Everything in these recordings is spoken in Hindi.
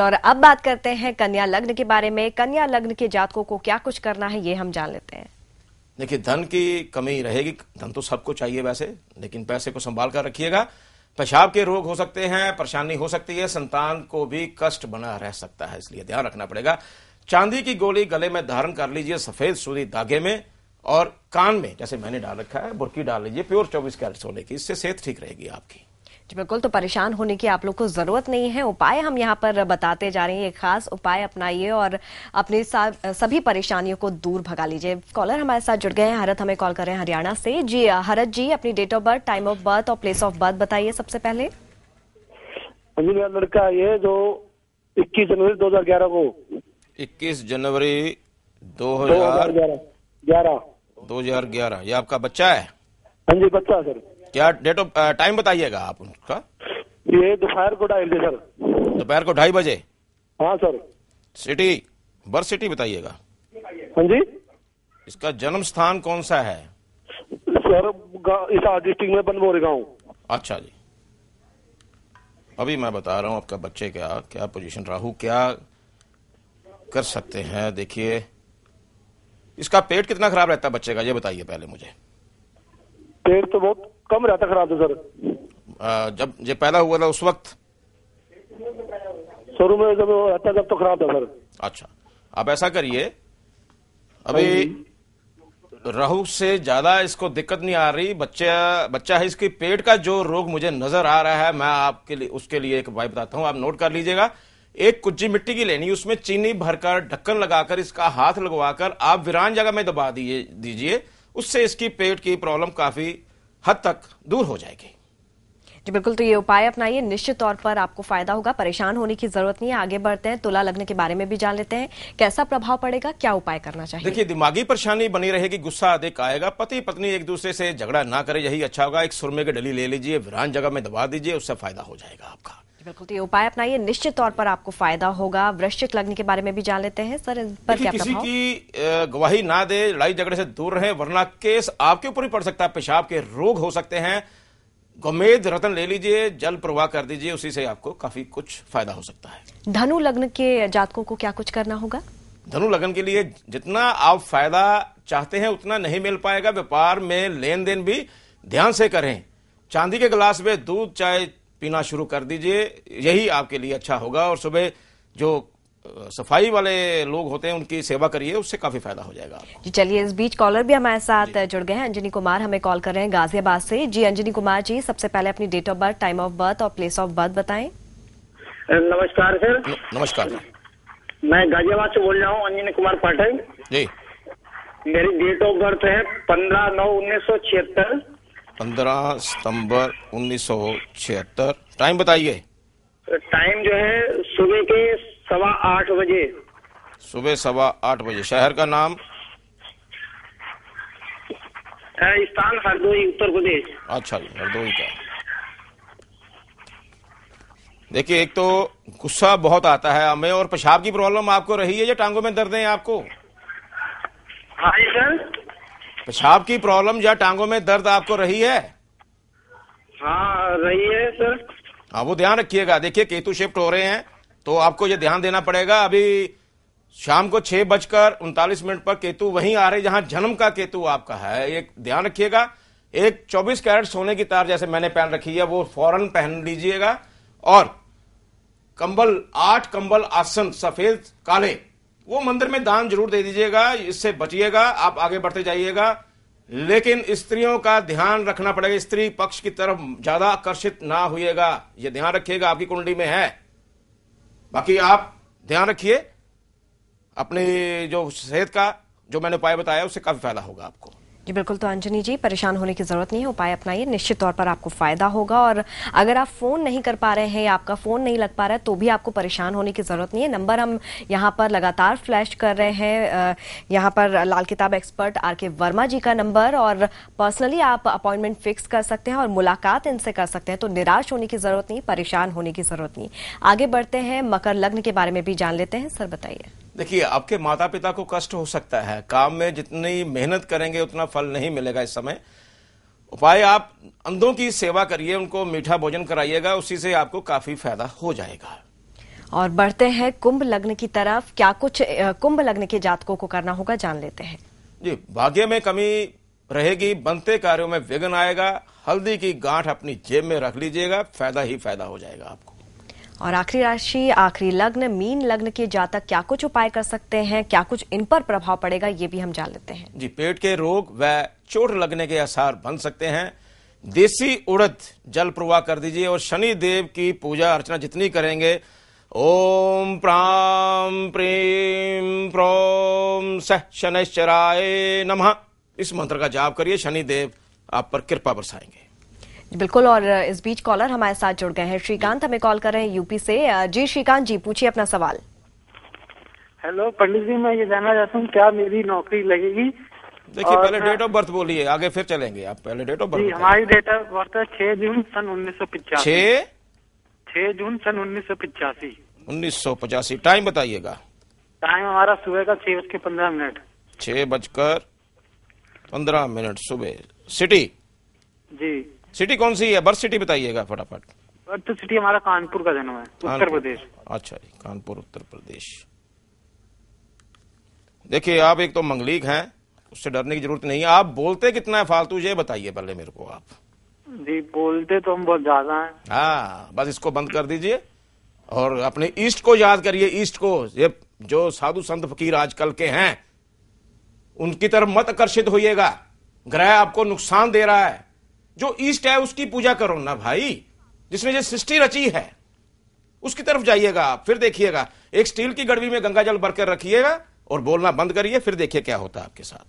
और अब बात करते हैं कन्या लग्न के बारे में। कन्या लग्न के जातकों को क्या कुछ करना है, ये हम जान लेते हैं। देखिए, धन की कमी रहेगी। धन तो सबको चाहिए वैसे, लेकिन पैसे को संभाल कर रखिएगा। पेशाब के रोग हो सकते हैं, परेशानी हो सकती है, संतान को भी कष्ट बना रह सकता है, इसलिए ध्यान रखना पड़ेगा। चांदी की गोली गले में धारण कर लीजिए, सफेद सूदी धागे में, और कान में जैसे मैंने डाल रखा है बुर्की डाल लीजिए प्योर 24 कैरेट सोने की। इससे सेहत ठीक रहेगी आपकी। जी बिल्कुल, तो परेशान होने की आप लोग को जरूरत नहीं है। उपाय हम यहाँ पर बताते जा रहे हैं, एक खास उपाय अपनाइए और अपने सभी परेशानियों को दूर भगा लीजिए। कॉलर हमारे साथ जुड़ गए हैं, हरत हमें कॉल कर रहे हैं हरियाणा से। जी हरत जी, अपनी date of birth, time of birth और प्लेस ऑफ बर्थ बताइए सबसे पहले। मेरा लड़का ये जो 21 जनवरी 2011 को 21 जनवरी 2011 ये आपका बच्चा है? हाँ जी, बच्चा सर। क्या डेट ऑफ टाइम बताइएगा आप उनका? ये दोपहर को 2:30 सर। दोपहर को 2:30 बजे? हाँ सर। सिटी, बर्थ सिटी बताइएगा। हाँ जी। इसका जन्म स्थान कौन सा है सर? इस डिस्ट्रिक्ट में बनबोरे गाँव। अच्छा जी, अभी मैं बता रहा हूं आपका बच्चे क्या क्या पोजीशन, राहु क्या कर सकते हैं। देखिए, इसका पेट कितना खराब रहता है बच्चे का, ये बताइए पहले मुझे। पेट तो बहुत कम रहता खराब है सर। जब ये पैदा हुआ था उस वक्त? शुरू में जब रहता जब तो खराब था सर। अच्छा, आप ऐसा करिए, अभी राहु से ज्यादा इसको दिक्कत नहीं आ रही। बच्चा है, इसके पेट का जो रोग मुझे नजर आ रहा है, मैं आपके लिए उसके लिए एक उपाय बताता हूं, आप नोट कर लीजिएगा। एक कुज्जी मिट्टी की लेनी, उसमें चीनी भरकर ढक्कन लगाकर इसका हाथ लगवाकर आप वीरान जगह में दबा दीजिए। उससे इसकी पेट की प्रॉब्लम काफी हद तक दूर हो जाएगी। जी बिल्कुल, तो ये उपाय अपनाइए, निश्चित तौर पर आपको फायदा होगा। परेशान होने की जरूरत नहीं है। आगे बढ़ते हैं, तुला लग्न के बारे में भी जान लेते हैं। कैसा प्रभाव पड़ेगा, क्या उपाय करना चाहिए? देखिए, दिमागी परेशानी बनी रहेगी, गुस्सा अधिक आएगा, पति पत्नी एक दूसरे से झगड़ा ना करे, यही अच्छा होगा। एक सुरमे की डली ले लीजिए, वीरान जगह में दबा दीजिए, उससे फायदा हो जाएगा आपका। बिल्कुल, तो ये उपाय अपनाइए, निश्चित तौर पर आपको फायदा होगा। वृश्चिक लग्न के बारे में भी जान लेते हैं। सर, इस पर क्या किसी प्रभाव? की गवाही ना दे, लड़ाई झगड़े से दूर रहें, वरना केस आपके ऊपर ही पड़ सकता है। पेशाब के रोग हो सकते हैं। गोमेद रत्न ले लीजिए, जल प्रवाह कर दीजिए, उसी से आपको काफी कुछ फायदा हो सकता है। धनु लग्न के जातकों को क्या कुछ करना होगा? धनु लग्न के लिए जितना आप फायदा चाहते हैं उतना नहीं मिल पाएगा। व्यापार में लेन देन भी ध्यान से करें। चांदी के गिलास में दूध चाय पीना शुरू कर दीजिए, यही आपके लिए अच्छा होगा। और सुबह जो सफाई वाले लोग होते हैं उनकी सेवा करिए, उससे काफी फायदा हो जाएगा। जी चलिए, इस बीच कॉलर भी हमारे साथ जुड़ गए हैं। अंजनी कुमार हमें कॉल कर रहे हैं गाजियाबाद से। जी अंजनी कुमार जी, सबसे पहले अपनी date of birth, time of birth और प्लेस ऑफ बर्थ बताएं। नमस्कार सर। नमस्कार। मैं गाजियाबाद से बोल रहा हूँ, अंजनी कुमार पाठक जी। मेरी डेट ऑफ बर्थ है 15/9/1976। 15 सितंबर 1976। टाइम बताइए। टाइम जो है सुबह के 8:15 बजे। सुबह 8:15 बजे। शहर का नाम? स्थान हरदोई, उत्तर प्रदेश। अच्छा जी, हरदोई का। देखिए, एक तो गुस्सा बहुत आता है हमें, और पेशाब की प्रॉब्लम आपको रही है या टांगों में दर्द है आपको? हाँ जी सर। पेशाब की प्रॉब्लम या टांगों में दर्द आपको रही है? हाँ रही है सर। हाँ, वो ध्यान रखिएगा। देखिए, केतु शिफ्ट हो रहे हैं, तो आपको ये ध्यान देना पड़ेगा। अभी शाम को 6:39 पर केतु वहीं आ रहे जहां जन्म का केतु आपका है, ये ध्यान रखिएगा। एक 24 कैरेट सोने की तार जैसे मैंने पहन रखी है, वो फौरन पहन लीजिएगा। और कंबल, 8 कंबल आसन सफेद काले, वो मंदिर में दान जरूर दे दीजिएगा। इससे बचिएगा, आप आगे बढ़ते जाइएगा। लेकिन स्त्रियों का ध्यान रखना पड़ेगा, स्त्री पक्ष की तरफ ज्यादा आकर्षित ना होइएगा, ये ध्यान रखिएगा, आपकी कुंडली में है। बाकी आप ध्यान रखिए अपनी जो सेहत का, जो मैंने उपाय बताया उससे काफी फायदा होगा आपको। जी बिल्कुल, तो अंजनी जी परेशान होने की जरूरत नहीं है, उपाय अपनाइए, निश्चित तौर पर आपको फायदा होगा। और अगर आप फोन नहीं कर पा रहे हैं या आपका फोन नहीं लग पा रहा है, तो भी आपको परेशान होने की जरूरत नहीं है। नंबर हम यहाँ पर लगातार फ्लैश कर रहे हैं, यहाँ पर लाल किताब एक्सपर्ट RK वर्मा जी का नंबर, और पर्सनली आप अपॉइंटमेंट फिक्स कर सकते हैं और मुलाकात इनसे कर सकते हैं। तो निराश होने की जरूरत नहीं, परेशान होने की जरूरत नहीं। आगे बढ़ते हैं, मकर लग्न के बारे में भी जान लेते हैं। सर बताइए। देखिए, आपके माता पिता को कष्ट हो सकता है, काम में जितनी मेहनत करेंगे उतना फल नहीं मिलेगा इस समय। उपाय, आप अंधों की सेवा करिए, उनको मीठा भोजन कराइएगा, उसी से आपको काफी फायदा हो जाएगा। और बढ़ते हैं कुंभ लग्न की तरफ। क्या कुछ कुंभ लग्न के जातकों को करना होगा, जान लेते हैं। जी, भाग्य में कमी रहेगी, बनते कार्यों में विघ्न आएगा। हल्दी की गांठ अपनी जेब में रख लीजिएगा, फायदा ही फायदा हो जाएगा आपको। और आखिरी राशि, आखिरी लग्न, मीन लग्न के जातक क्या कुछ उपाय कर सकते हैं, क्या कुछ इन पर प्रभाव पड़ेगा, ये भी हम जान लेते हैं। जी, पेट के रोग व चोट लगने के आसार बन सकते हैं। देसी उड़द जल प्रवाह कर दीजिए और शनि देव की पूजा अर्चना जितनी करेंगे, ओम प्राम प्रीम प्रोम सह शनैश्चराय नमः, इस मंत्र का जाप करिए, शनि देव आप पर कृपा बरसाएंगे। बिल्कुल। और इस बीच कॉलर हमारे साथ जुड़ गए हैं। श्रीकांत हमें कॉल कर रहे हैं यूपी से। जी श्रीकांत जी, पूछिए अपना सवाल। हेलो पंडित जी, मैं ये जानना चाहता हूँ क्या मेरी नौकरी लगेगी? देखिए, पहले डेट ऑफ बर्थ बोलिए, आगे फिर चलेंगे। आप पहले डेट ऑफ बर्थ। हमारी डेट ऑफ बर्थ है 6 जून सन 1985। 6 जून सन 1985। 1985। टाइम बताइएगा। टाइम हमारा सुबह का 6:15। 6:15 सुबह। सिटी? जी। सिटी कौन सी है? बर्थ सिटी बताइएगा फटाफट। बर्थ सिटी हमारा कानपुर का जन्म है, उत्तर प्रदेश। अच्छा जी, कानपुर उत्तर प्रदेश। देखिए, आप एक तो मंगलिक हैं, उससे डरने की जरूरत नहीं है। आप बोलते कितना है फालतू, ये बताइए पहले मेरे को आप। जी, बोलते तो हम बहुत ज्यादा हैं। हाँ, बस इसको बंद कर दीजिए और अपने ईस्ट को याद करिए। ईस्ट को, ये जो साधु संत फकीर आजकल के हैं, उनकी तरफ मत आकर्षित होइएगा। ग्रह आपको नुकसान दे रहा है। जो ईस्ट है उसकी पूजा करो ना भाई, जिसने ये सृष्टि रची है उसकी तरफ जाइएगा आप। फिर देखिएगा, एक स्टील की गड़वी में गंगा जल भरकर रखिएगा और बोलना बंद करिए, फिर देखिए क्या होता है आपके साथ।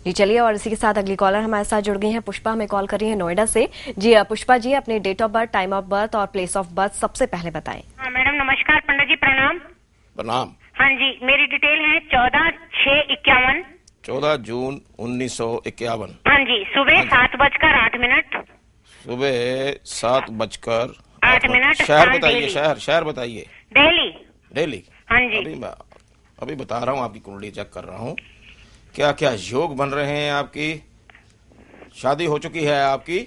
जी चलिए, और इसी के साथ अगली कॉलर हमारे साथ जुड़ गई हैं। पुष्पा हमें कॉल कर रही है नोएडा से। जी पुष्पा जी, अपने date of birth, time of birth और प्लेस ऑफ बर्थ सबसे पहले बताएं। हाँ मैडम, नमस्कार। पंडित जी प्रणाम। प्रणाम। हाँ जी, मेरी डिटेल है 14/6/51। 14 जून 1951। हाँ जी, सुबह 7:08। सुबह 7:08। शहर हाँ, बताइए, शहर बताइए। दिल्ली। हाँ जी। अभी बता रहा हूँ, आपकी कुंडली चेक कर रहा हूँ। क्या क्या योग बन रहे हैं आपकी? शादी हो चुकी है आपकी?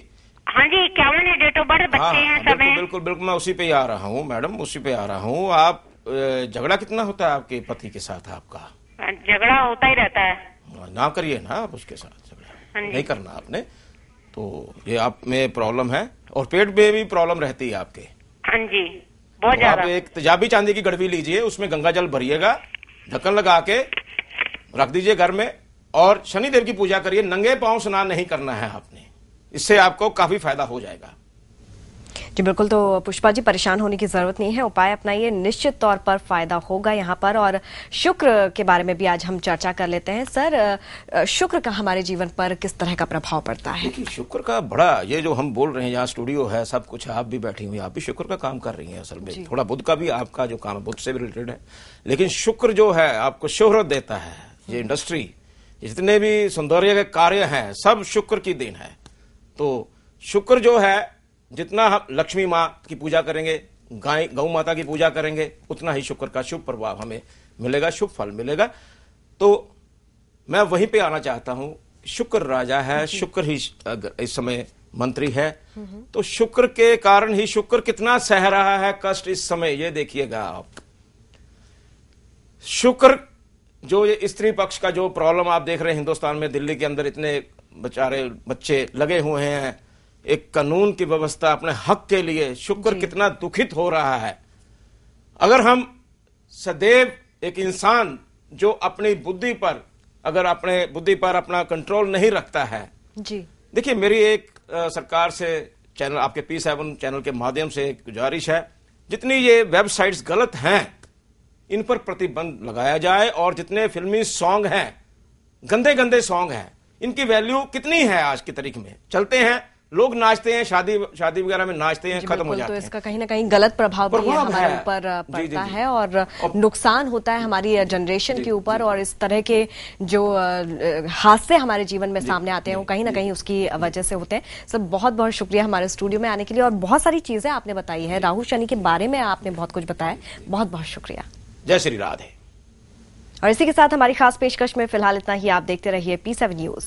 हाँ जी, 51 है डेट ऑफ बर्थ, बच्चे हैं, सब हैं। बिल्कुल बिल्कुल, मैं उसी पे ही आ रहा हूँ मैडम, उसी पे आ रहा हूँ। आप झगड़ा कितना होता है आपके पति के साथ आपका? झगड़ा होता ही रहता है। ना करिए ना आप उसके साथ झगड़ा, नहीं करना आपने। तो ये आप में प्रॉब्लम है और पेट में भी प्रॉब्लम रहती है आपके। हाँ जी, बहुत ज्यादा। आप एक तेजाबी चांदी की गड़वी लीजिए, उसमें गंगा जल भरिएगा, ढक्कन लगा के रख दीजिए घर में और शनिदेव की पूजा करिए। नंगे पांव स्नान नहीं करना है आपने, इससे आपको काफी फायदा हो जाएगा। जी बिल्कुल। तो पुष्पा जी, परेशान होने की जरूरत नहीं है, उपाय अपनाइए, निश्चित तौर पर फायदा होगा यहाँ पर। और शुक्र के बारे में भी आज हम चर्चा कर लेते हैं। सर, शुक्र का हमारे जीवन पर किस तरह का प्रभाव पड़ता है? देखिए, शुक्र का बड़ा, ये जो हम बोल रहे हैं, यहाँ स्टूडियो है, सब कुछ, आप भी बैठी हुई, आप भी शुक्र का काम कर रही हैं। असल में थोड़ा बुध का भी आपका जो काम है बुध से भी रिलेटेड है, लेकिन शुक्र जो है आपको शोहरत देता है। ये इंडस्ट्री, जितने भी सौंदर्य के कार्य हैं, सब शुक्र की देन है। तो शुक्र जो है, जितना हम लक्ष्मी माँ की पूजा करेंगे, गौ माता की पूजा करेंगे, उतना ही शुक्र का शुभ प्रभाव हमें मिलेगा, शुभ फल मिलेगा। तो मैं वहीं पे आना चाहता हूं। शुक्र राजा है, शुक्र ही इस समय मंत्री है, तो शुक्र के कारण ही शुक्र कितना सह रहा है कष्ट इस समय, ये देखिएगा आप। शुक्र जो ये स्त्री पक्ष का जो प्रॉब्लम आप देख रहे हैं हिंदुस्तान में, दिल्ली के अंदर इतने बेचारे बच्चे लगे हुए हैं एक कानून की व्यवस्था अपने हक के लिए, शुक्र कितना दुखित हो रहा है। अगर हम सदैव एक इंसान जो अपनी बुद्धि पर, अगर अपने बुद्धि पर अपना कंट्रोल नहीं रखता है जी। देखिए, मेरी एक सरकार से, चैनल आपके P7 चैनल के माध्यम से एक गुजारिश है, जितनी ये वेबसाइट्स गलत हैं इन पर प्रतिबंध लगाया जाए। और जितने फिल्मी सॉन्ग हैं, गंदे गंदे सॉन्ग हैं, इनकी वैल्यू कितनी है आज की तारीख में? चलते हैं, लोग नाचते हैं, शादी वगैरह में नाचते हैं, खत्म हो जाते हैं। तो इसका कहीं ना कहीं गलत प्रभाव भी हमारे ऊपर पड़ता है और नुकसान होता है हमारी जनरेशन के ऊपर। और इस तरह के जो हादसे हमारे जीवन में सामने आते हैं, वो कहीं ना कहीं उसकी वजह से होते हैं। सब बहुत बहुत शुक्रिया हमारे स्टूडियो में आने के लिए, और बहुत सारी चीजें आपने बताई है, राहु शनि के बारे में आपने बहुत कुछ बताया, बहुत बहुत शुक्रिया। जय श्री राधे। और इसी के साथ हमारी खास पेशकश में फिलहाल इतना ही। आप देखते रहिए P7 न्यूज।